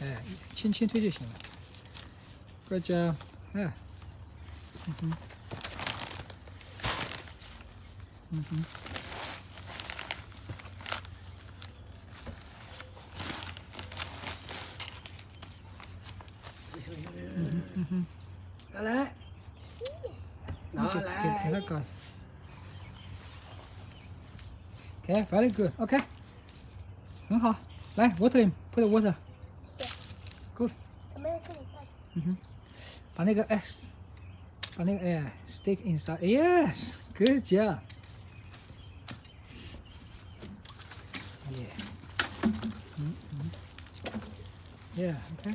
哎，轻轻推就行了。Good job， 哎，拿来，拿给来。他搞。Okay, very good. Okay， 很好。来 ，water him, put the water. Good. 怎么样这里办？把那个stick inside. Yes, good job. Yeah. Yeah. Okay.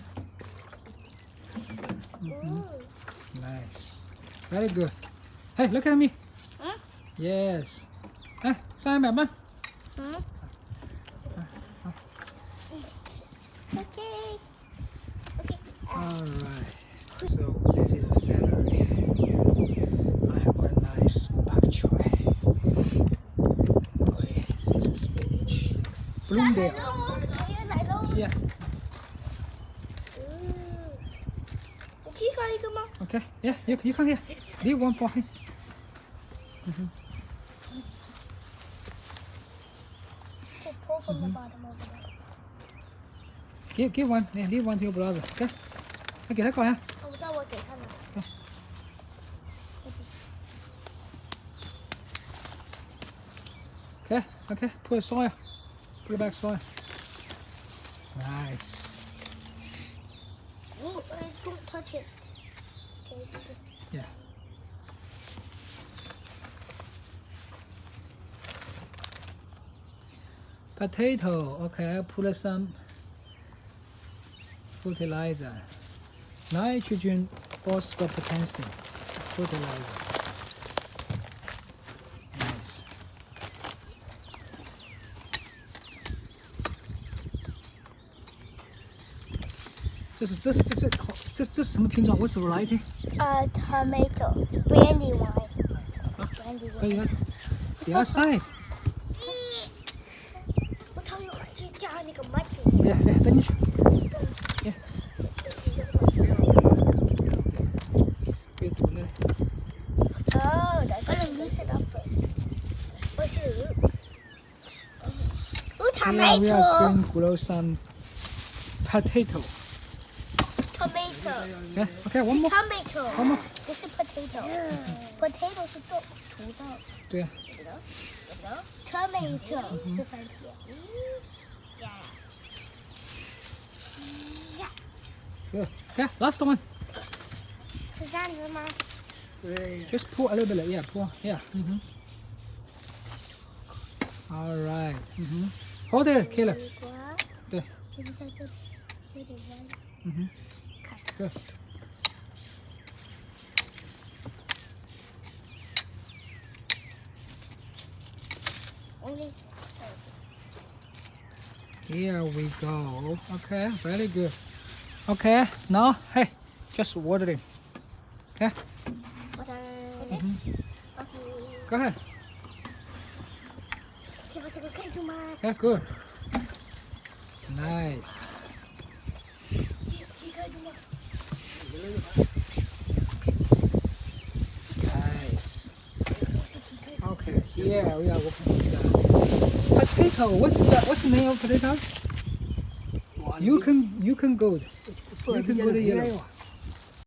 Nice. Very good. Hey, look at me. Yes. 哎，上一百吗？ Okay. Alright. So this is celery. I have a nice bok choy. Okay, this is spinach. Bloomdale. 来喽！ Yeah. 我可以搞一个吗？ Okay. Yeah. You come here. Leave one for him. Just pull from the bottom over there. Give one. Yeah, leave one to your brother. Okay. 来给他搞呀。我知道我给他们。 Okay. Okay. Put it soil. Put it back soil. Nice. Oh, don't touch it. Okay, Yeah. Potato. Okay, put some fertilizer. Nitrogen, phosphorus, potassium. Fertilizer. Nice. 这是什么品种？ What's the variety? Tomato, brandy wine. Brandy 可以 wine. 啊。The outside. 我讨厌去加那个 mud. 来，带进去。别堵了。 Oh, that's gonna loose it up first. What's the loose? Ooh, Here we are tomato. going to grow some potato. Tomato. Okay, okay, one more. Tomato. One more. 这是 potato. Potato 是土豆。对呀、Tomato 是番茄。Good. Okay, last one. 是这样子吗？对， Just pour a little bit. Yeah, pour. Yeah. All right. Hold it, Kayla. 西瓜。对。就是在这里，有点弯。看。 Good. Only. Here we go. Okay, very good. Okay, now, hey, just water it. Okay, go ahead. 可以把这个盖住吗？ Okay, good. Nice. 可以盖住吗？ Nice. Okay, here we are working with the potato. What's the name of potato? You can go. You can go to yellow.